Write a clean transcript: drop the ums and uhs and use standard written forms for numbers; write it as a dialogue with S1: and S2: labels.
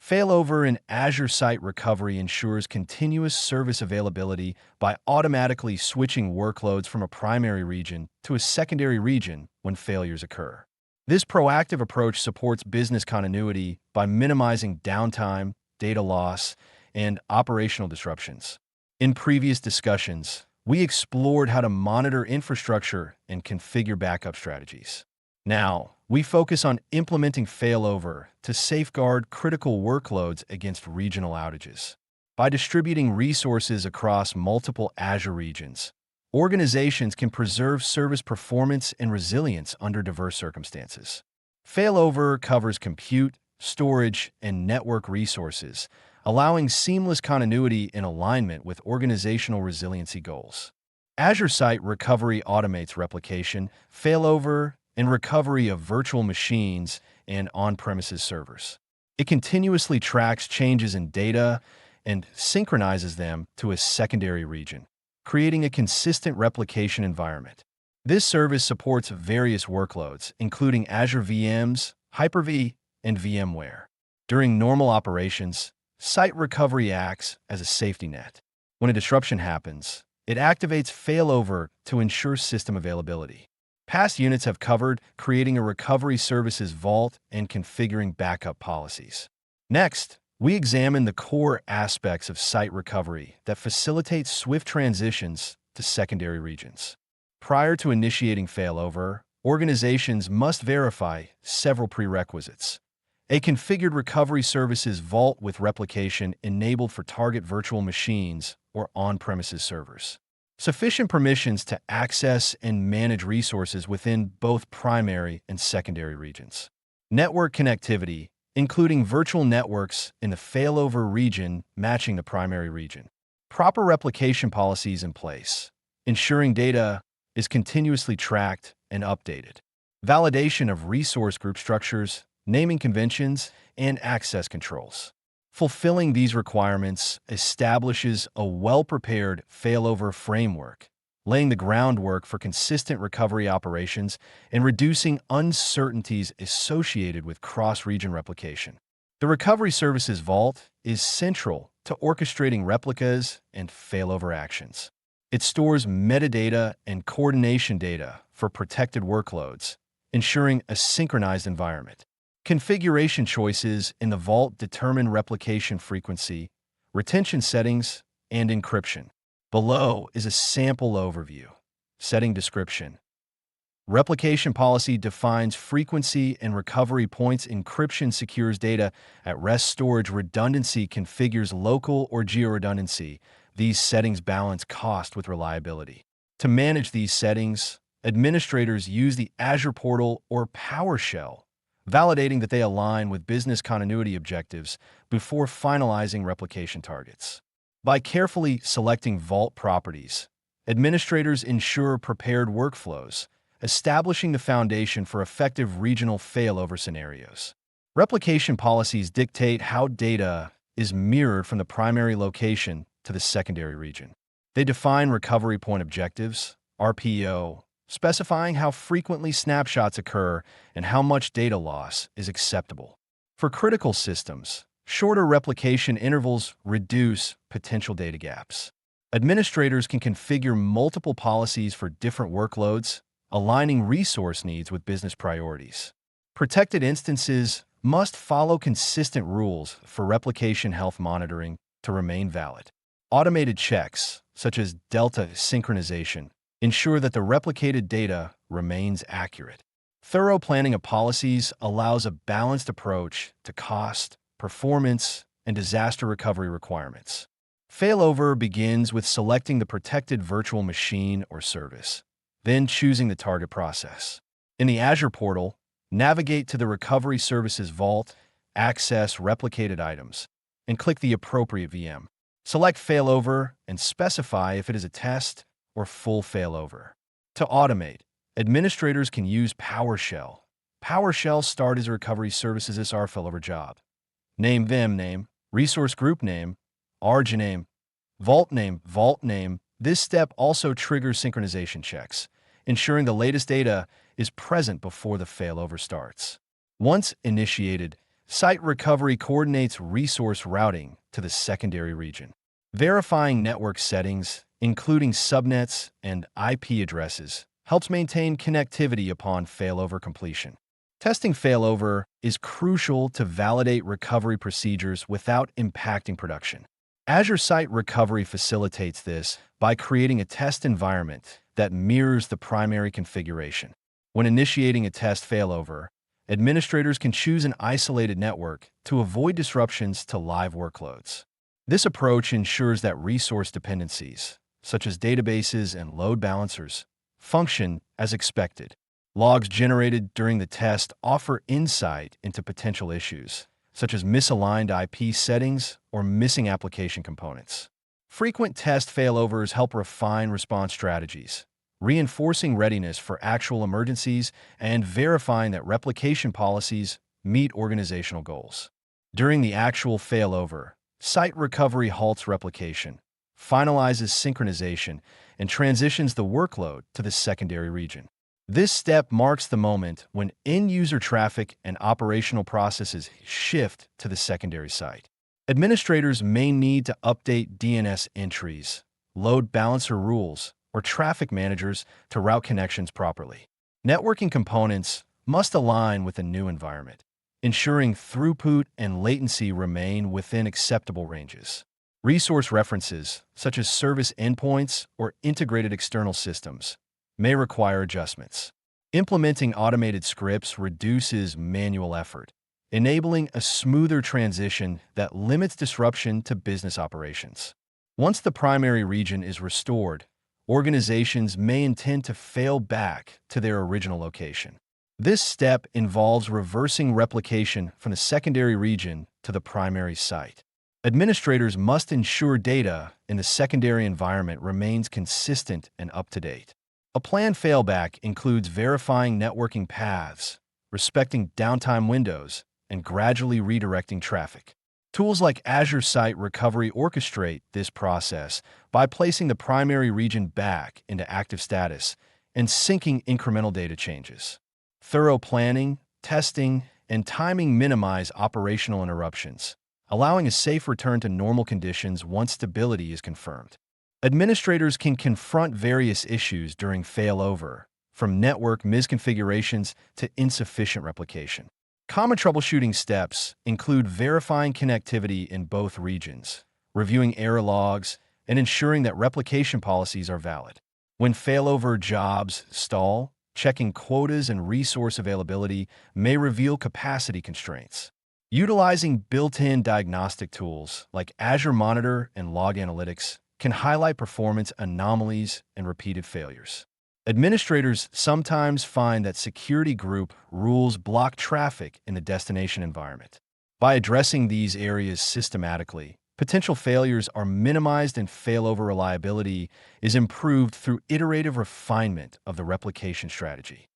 S1: Failover in Azure Site Recovery ensures continuous service availability by automatically switching workloads from a primary region to a secondary region when failures occur. This proactive approach supports business continuity by minimizing downtime, data loss, and operational disruptions. In previous discussions, we explored how to monitor infrastructure and configure backup strategies. Now, we focus on implementing failover to safeguard critical workloads against regional outages. By distributing resources across multiple Azure regions, organizations can preserve service performance and resilience under diverse circumstances. Failover covers compute, storage, and network resources, allowing seamless continuity in alignment with organizational resiliency goals. Azure Site Recovery automates replication, failover, and recovery of virtual machines and on-premises servers. It continuously tracks changes in data and synchronizes them to a secondary region, creating a consistent replication environment. This service supports various workloads, including Azure VMs, Hyper-V, and VMware. During normal operations, Site Recovery acts as a safety net. When a disruption happens, it activates failover to ensure system availability. Past units have covered creating a recovery services vault and configuring backup policies. Next, we examine the core aspects of site recovery that facilitate swift transitions to secondary regions. Prior to initiating failover, organizations must verify several prerequisites. A configured recovery services vault with replication enabled for target virtual machines or on-premises servers. Sufficient permissions to access and manage resources within both primary and secondary regions. Network connectivity, including virtual networks in the failover region matching the primary region. Proper replication policies in place, ensuring data is continuously tracked and updated. Validation of resource group structures, naming conventions, and access controls. Fulfilling these requirements establishes a well-prepared failover framework, laying the groundwork for consistent recovery operations and reducing uncertainties associated with cross-region replication. The Recovery Services Vault is central to orchestrating replicas and failover actions. It stores metadata and coordination data for protected workloads, ensuring a synchronized environment. Configuration choices in the vault determine replication frequency, retention settings, and encryption. Below is a sample overview. Setting description. Replication policy defines frequency and recovery points. Encryption secures data at rest. Storage redundancy configures local or geo-redundancy. These settings balance cost with reliability. To manage these settings, administrators use the Azure portal or PowerShell, validating that they align with business continuity objectives before finalizing replication targets. By carefully selecting vault properties, administrators ensure prepared workflows, establishing the foundation for effective regional failover scenarios. Replication policies dictate how data is mirrored from the primary location to the secondary region. They define recovery point objectives, RPO, specifying how frequently snapshots occur and how much data loss is acceptable. For critical systems, shorter replication intervals reduce potential data gaps. Administrators can configure multiple policies for different workloads, aligning resource needs with business priorities. Protected instances must follow consistent rules for replication health monitoring to remain valid. Automated checks, such as delta synchronization, ensure that the replicated data remains accurate. Thorough planning of policies allows a balanced approach to cost, performance, and disaster recovery requirements. Failover begins with selecting the protected virtual machine or service, then choosing the target process. In the Azure portal, navigate to the Recovery Services Vault, access replicated items, and click the appropriate VM. Select Failover and specify if it is a test or full failover. To automate, administrators can use PowerShell. PowerShell start as a recovery services SR failover job. Name VM name, resource group name, origin name, vault name. This step also triggers synchronization checks, ensuring the latest data is present before the failover starts. Once initiated, Site recovery coordinates resource routing to the secondary region. Verifying network settings, including subnets and IP addresses, helps maintain connectivity upon failover completion. Testing failover is crucial to validate recovery procedures without impacting production. Azure Site Recovery facilitates this by creating a test environment that mirrors the primary configuration. When initiating a test failover, administrators can choose an isolated network to avoid disruptions to live workloads. This approach ensures that resource dependencies, such as databases and load balancers, function as expected. Logs generated during the test offer insight into potential issues, such as misaligned IP settings or missing application components. Frequent test failovers help refine response strategies, reinforcing readiness for actual emergencies and verifying that replication policies meet organizational goals. During the actual failover, site recovery halts replication, finalizes synchronization, and transitions the workload to the secondary region. This step marks the moment when end-user traffic and operational processes shift to the secondary site. Administrators may need to update DNS entries, load balancer rules, or traffic managers to route connections properly. Networking components must align with the new environment, ensuring throughput and latency remain within acceptable ranges. Resource references, such as service endpoints or integrated external systems, may require adjustments. Implementing automated scripts reduces manual effort, enabling a smoother transition that limits disruption to business operations. Once the primary region is restored, organizations may intend to fail back to their original location. This step involves reversing replication from the secondary region to the primary site. Administrators must ensure data in the secondary environment remains consistent and up-to-date. A planned failback includes verifying networking paths, respecting downtime windows, and gradually redirecting traffic. Tools like Azure Site Recovery orchestrate this process by placing the primary region back into active status and syncing incremental data changes. Thorough planning, testing, and timing minimize operational interruptions, allowing a safe return to normal conditions once stability is confirmed. Administrators can confront various issues during failover, from network misconfigurations to insufficient replication. Common troubleshooting steps include verifying connectivity in both regions, reviewing error logs, and ensuring that replication policies are valid. When failover jobs stall, checking quotas and resource availability may reveal capacity constraints. Utilizing built-in diagnostic tools like Azure Monitor and Log Analytics can highlight performance anomalies and repeated failures. Administrators sometimes find that security group rules block traffic in the destination environment. By addressing these areas systematically, potential failures are minimized and failover reliability is improved through iterative refinement of the replication strategy.